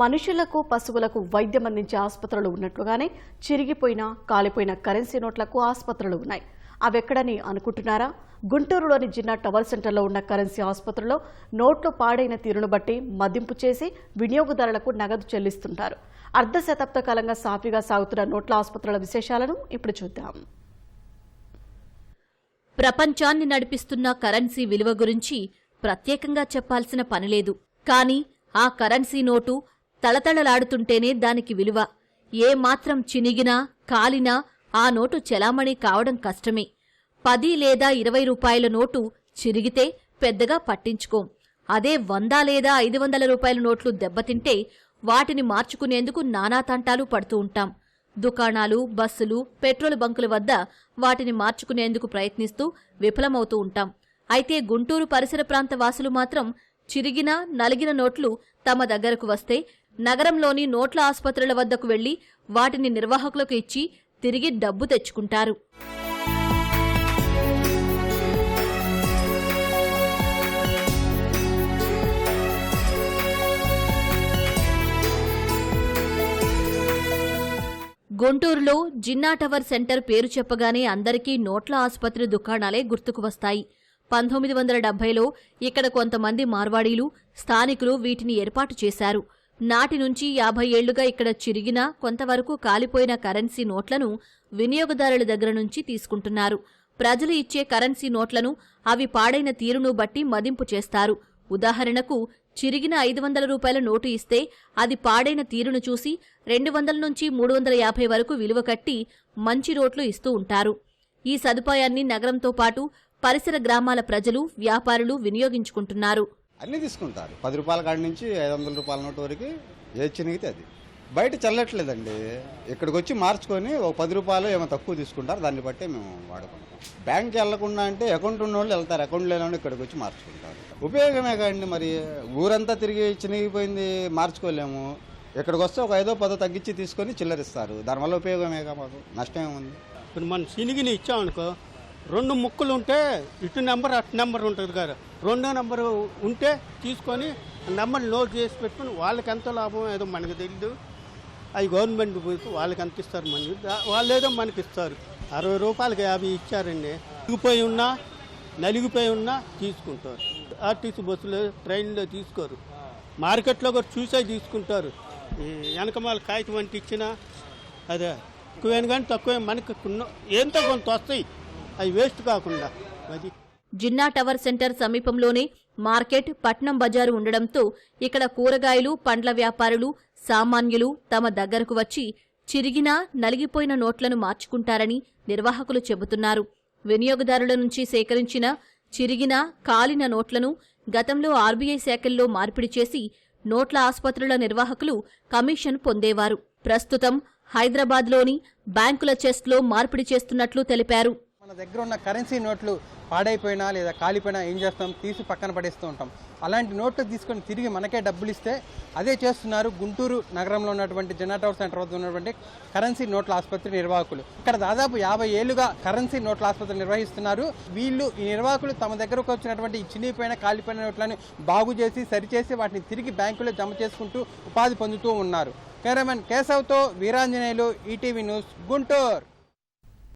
మనుషులకు పశువులకు వైద్యం అందించే ఆసుపత్రులు ఉన్నట్లుగానే చిరిగిపోయిన కాలిపోయిన కరెన్సీ నోట్లకు ఆసుపత్రులు ఉన్నాయి. అవెక్కడని అనుకుంటున్నారా? గుంటూరులోని జిన్నా టవర్ సెంటర్లో ఉన్న కరెన్సీ ఆసుపత్రిలో నోట్లు పాడైన తీరును బట్టి మదింపు చేసి వినియోగదారులకు నగదు చెల్లిస్తుంటారు. అర్ధ శతాబ్ద కాలంగా సాఫీగా సాగుతున్న నోట్ల ఆసుపత్రుల విశేషాలను ఇప్పుడు చూద్దాం. ప్రపంచాన్ని నడిపిస్తున్న కరెన్సీ విలువ గురించి ప్రత్యేకంగా చెప్పాల్సిన పనిలేదు. కానీ ఆ కరెన్సీ నోటు తళతళలాడుతుంటేనే దానికి విలువ. ఏ మాత్రం చినిగినా కాలినా ఆ నోటు చెలామణి కావడం కష్టమే. 10 లేదా 20 రూపాయల నోటు చిరిగితే పెద్దగా పట్టించుకోం. అదే 100 లేదా 500 రూపాయల నోట్లు దెబ్బతింటే వాటిని మార్చుకునేందుకు నానా తంటాలు పడుతూ ఉంటాం. దుకాణాలు, బస్సులు, పెట్రోల్ బంకుల వద్ద వాటిని మార్చుకునేందుకు ప్రయత్నిస్తూ విఫలమవుతూ ఉంటాం. అయితే గుంటూరు పరిసర ప్రాంత వాసులు మాత్రం చిరిగిన, నలిగిన నోట్లు తమ దగ్గరకు వస్తే నగరంలోని నోట్ల ఆసుపత్రుల వద్దకు వెళ్లి వాటిని నిర్వాహకులకు ఇచ్చి తిరిగి డబ్బు తెచ్చుకుంటారు. గుంటూరులో జిన్నా టవర్ సెంటర్ పేరు చెప్పగానే అందరికీ నోట్ల ఆసుపత్రి దుకాణాలే గుర్తుకు వస్తాయి. 1970లో ఇక్కడ కొంతమంది మార్వాడీలు, స్థానికులు వీటిని ఏర్పాటు చేశారు. నాటి నుంచి 50 ఏళ్లుగా ఇక్కడ చిరిగిన, కొంతవరకు కాలిపోయిన కరెన్సీ నోట్లను వినియోగదారుల దగ్గర నుంచి తీసుకుంటున్నారు. ప్రజలు ఇచ్చే కరెన్సీ నోట్లను అవి పాడైన తీరును బట్టి మదింపు చేస్తారు. ఉదాహరణకు చిరిగిన 500 రూపాయల నోటు ఇస్తే అది పాడైన తీరును చూసి 200 నుంచి 350 వరకు విలువ కట్టి మంచి నోట్లు ఇస్తూ ఉంటారు. ఈ సదుపాయాన్ని నగరంతో పాటు పరిసర గ్రామాల ప్రజలు, వ్యాపారులు వినియోగించుకుంటున్నారు. అన్నీ తీసుకుంటారు. 10 రూపాయల కాడి నుంచి 500 రూపాయల నోటు వరకు ఏది చినిగితే అది. బయట చల్లట్లేదండి. ఇక్కడికి వచ్చి మార్చుకొని ఒక 10 రూపాయలు ఏమో తక్కువ తీసుకుంటారు. దాన్ని బట్టే మేము వాడుకుంటాం. బ్యాంక్కి వెళ్లకుండా అంటే అకౌంట్ ఉన్న వాళ్ళు వెళ్తారు. అకౌంట్ లేని వాళ్ళు ఇక్కడికి వచ్చి మార్చుకుంటారు. ఉపయోగమే కాండి. మరి ఊరంతా తిరిగి చినిగిపోయింది మార్చుకోలేము. ఇక్కడికి వస్తే ఒక 5-10 తగ్గించి తీసుకొని చిల్లరిస్తారు. దానివల్ల ఉపయోగమేగా, మాకు నష్టమేముంది. ఇప్పుడు మనం చినిగిని ఇచ్చామనుకో, 2 ముక్కలు ఉంటే ఇటు నెంబర్ అటు నెంబర్ ఉంటుంది కదా. 2వ నెంబరు ఉంటే తీసుకొని నెంబర్ నోట్ చేసి పెట్టుకుని వాళ్ళకి ఎంత లాభం ఏదో మనకు తెలియదు. అవి గవర్నమెంట్ పోయి వాళ్ళకి ఎంత ఇస్తారు, మనకి వాళ్ళు ఏదో మనకి ఇస్తారు. 60 రూపాయలకి 50 ఇచ్చారండి. నలిగిపోయి ఉన్నా తీసుకుంటారు. ఆర్టీసీ బస్సులో, ట్రైన్లో తీసుకోరు. మార్కెట్లో కూడా చూసే తీసుకుంటారు. వెనకమాల కాగితం వంటి ఇచ్చినా అదే ఎక్కువైన కానీ తక్కువ మనకి ఎంతో కొంత వస్తాయి. అవి వేస్ట్ కాకుండా. అది జిన్నా టవర్ సెంటర్ సమీపంలోనే మార్కెట్, పట్నం బజారు ఉండడంతో ఇక్కడ కూరగాయలు, పండ్ల వ్యాపారులు, సామాన్యులు తమ దగ్గరకు వచ్చి చిరిగిన, నలిగిపోయిన నోట్లను మార్చుకుంటారని నిర్వాహకులు చెబుతున్నారు. వినియోగదారుల నుంచి సేకరించిన చిరిగిన, కాలిన నోట్లను గతంలో ఆర్బీఐ శాఖల్లో మార్పిడి చేసి నోట్ల ఆసుపత్రుల నిర్వాహకులు కమిషన్ పొందేవారు. ప్రస్తుతం హైదరాబాద్లోని బ్యాంకుల చెస్ట్లో మార్పిడి చేస్తున్నట్లు తెలిపారు. మన దగ్గర ఉన్న కరెన్సీ నోట్లు పాడైపోయినా లేదా కాలిపోయినా ఏం చేస్తాం, తీసి పక్కన పడేస్తూ ఉంటాం. అలాంటి నోట్లు తీసుకొని తిరిగి మనకే డబ్బులు ఇస్తే అదే చేస్తున్నారు గుంటూరు నగరంలో ఉన్నటువంటి జిన్నా టవర్ సెంటర్ వద్ద ఉన్నటువంటి కరెన్సీ నోట్ల ఆసుపత్రి నిర్వాహకులు. ఇక్కడ దాదాపు 50 ఏళ్లుగా కరెన్సీ నోట్ల ఆసుపత్రి నిర్వహిస్తున్నారు. ఈ నిర్వాహకులు తమ దగ్గరకు వచ్చినటువంటి చినిగిపోయిన, కాలిపోయిన నోట్లను బాగు చేసి, సరిచేసి వాటిని తిరిగి బ్యాంకులో జమ చేసుకుంటూ ఉపాధి పొందుతూ ఉన్నారు. కెమెరామెన్ కేశవ్తో వీరాంజనేయులు, ఈటీవీ న్యూస్, గుంటూరు.